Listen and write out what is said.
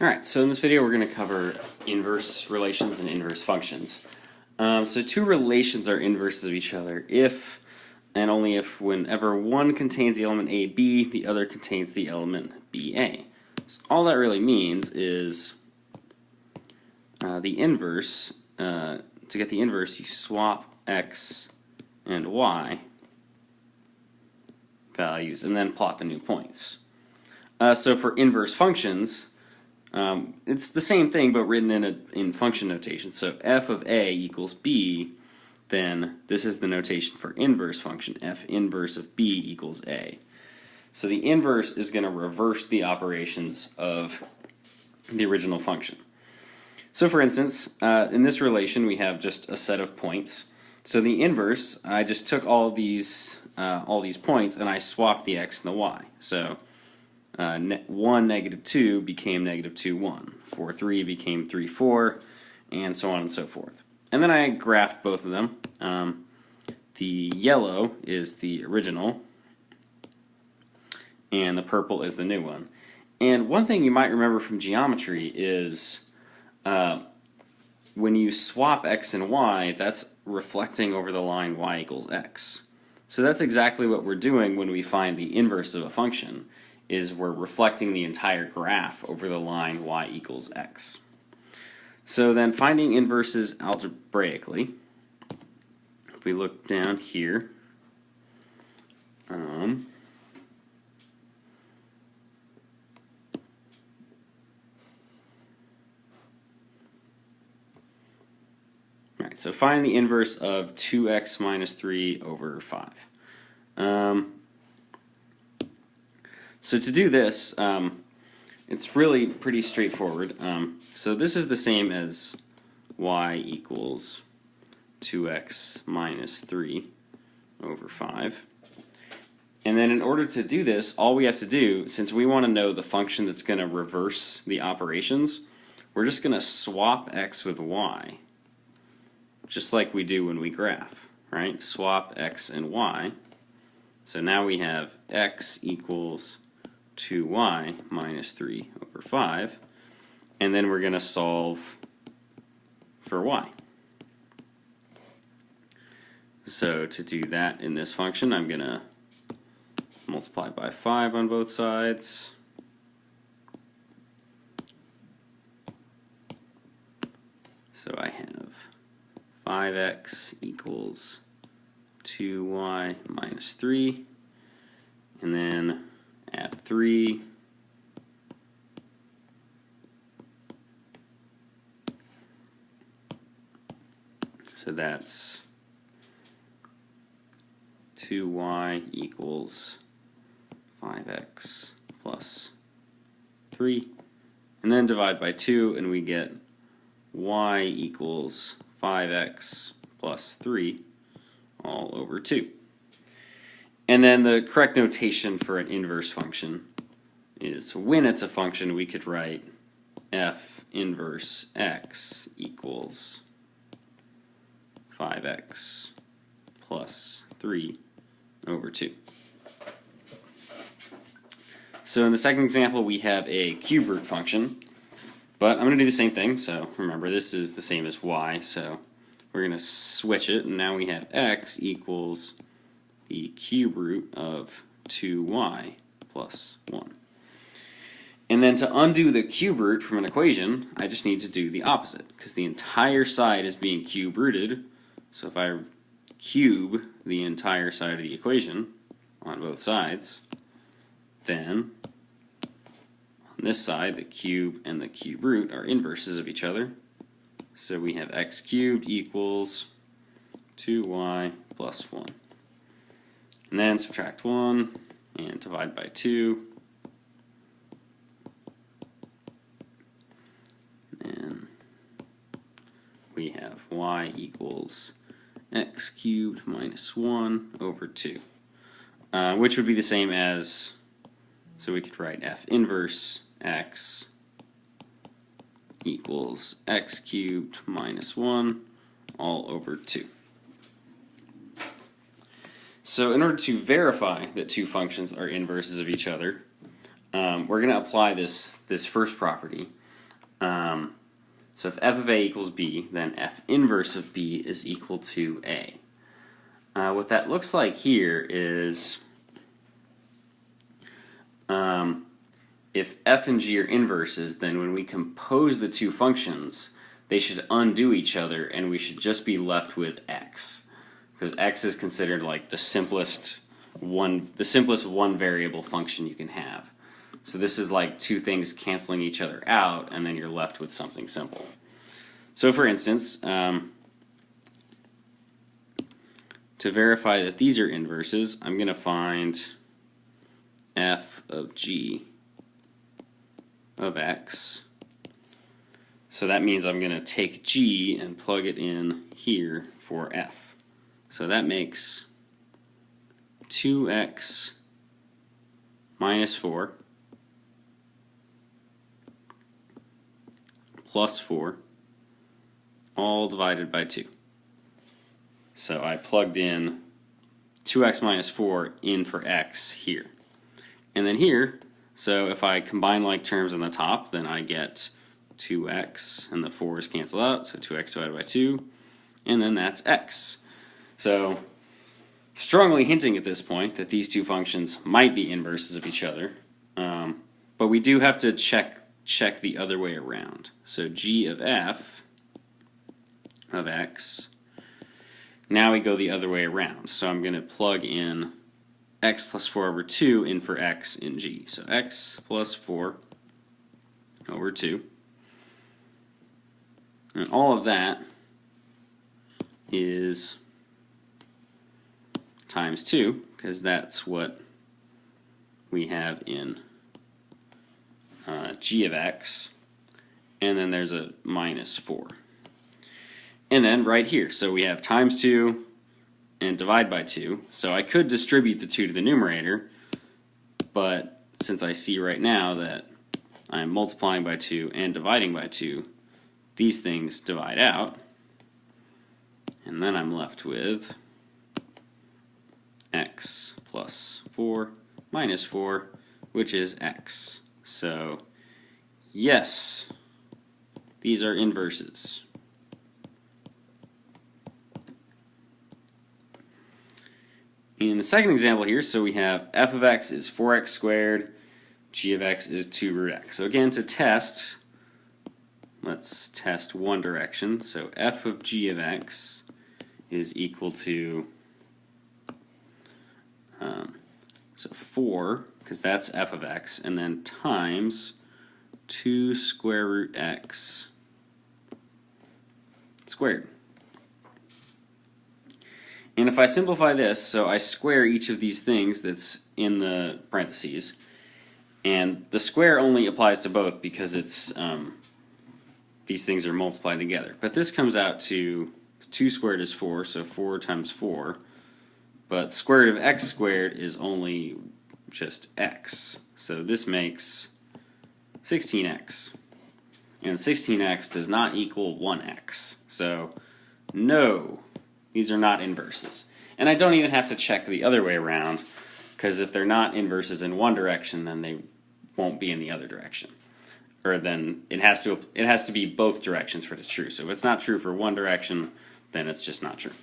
Alright, so in this video we're going to cover inverse relations and inverse functions. So two relations are inverses of each other if and only if whenever one contains the element AB, the other contains the element BA. So all that really means is the inverse, to get the inverse you swap x and y values and then plot the new points. So for inverse functions, it's the same thing but written in function notation. So f of a equals b, then this is the notation for inverse function. F inverse of b equals a. So the inverse is going to reverse the operations of the original function. So for instance, in this relation we have just a set of points. So the inverse, I just took all these points and I swapped the x and the y. So 1, negative 2 became negative 2, 1. 4, 3 became 3, 4, and so on and so forth. And then I graphed both of them. The yellow is the original, and the purple is the new one. And one thing you might remember from geometry is when you swap x and y, that's reflecting over the line y equals x. So that's exactly what we're doing when we find the inverse of a function, is we're reflecting the entire graph over the line y equals x. So then finding inverses algebraically, if we look down here, Alright, so find the inverse of 2x minus 3 over 5. So to do this, it's really pretty straightforward. So this is the same as y equals 2x minus 3 over 5. And then in order to do this, all we have to do, since we want to know the function that's going to reverse the operations, we're just going to swap x with y, just like we do when we graph, right? Swap x and y. So now we have x equals 2y minus 3 over 5, and then we're going to solve for y. So to do that in this function, I'm going to multiply by 5 on both sides. So I have 5x equals 2y minus 3, and then add 3, so that's 2y equals 5x plus 3, and then divide by 2 and we get y equals 5x plus 3 all over 2. And then the correct notation for an inverse function is, when it's a function, we could write f inverse x equals 5x plus 3 over 2. So in the second example we have a cube root function, but I'm going to do the same thing. So remember, this is the same as y, so we're going to switch it, and now we have x equals the cube root of 2y plus 1. And then to undo the cube root from an equation, I just need to do the opposite, because the entire side is being cube rooted. So if I cube the entire side of the equation on both sides, then on this side the cube and the cube root are inverses of each other. So we have x cubed equals 2y plus 1. And then subtract 1 and divide by 2. And we have y equals x cubed minus 1 over 2, which would be the same as, so we could write f inverse x equals x cubed minus 1 all over 2. So in order to verify that two functions are inverses of each other, we're going to apply this first property. So if f of a equals b, then f inverse of b is equal to a. What that looks like here is if f and g are inverses, then when we compose the two functions, they should undo each other and we should just be left with x. Because x is considered like the simplest one variable function you can have. So this is like two things canceling each other out, and then you're left with something simple. So for instance, to verify that these are inverses, I'm going to find f of g of x. So that means I'm going to take g and plug it in here for f. So that makes 2x minus 4 plus 4 all divided by 2. So I plugged in 2x minus 4 in for x here. And then here, so if I combine like terms on the top, then I get 2x and the 4's cancel out, so 2x divided by 2, and then that's x. So strongly hinting at this point that these two functions might be inverses of each other, but we do have to check the other way around. So g of f of x, now we go the other way around. So I'm going to plug in x plus 4 over 2 in for x in g. So x plus 4 over 2. And all of that is times 2, because that's what we have in g of x. And then there's a minus 4. And then right here, so we have times 2 and divide by 2. So I could distribute the 2 to the numerator, but since I see right now that I'm multiplying by 2 and dividing by 2, these things divide out, and then I'm left with x plus 4 minus 4, which is x. So yes, these are inverses. In the second example here, so we have f of x is 4x squared, g of x is 2 root x. So again, to test, let's test one direction. So f of g of x is equal to, so 4, because that's f of x, and then times 2 square root x squared. And if I simplify this, so I square each of these things that's in the parentheses, and the square only applies to both because it's these things are multiplied together. But this comes out to 2 squared is 4, so 4 times 4. But square root of x squared is only just x. So this makes 16x. And 16x does not equal 1x. So no, these are not inverses. And I don't even have to check the other way around, because if they're not inverses in one direction, then they won't be in the other direction. Or then it has to be both directions for it to be true. So if it's not true for one direction, then it's just not true.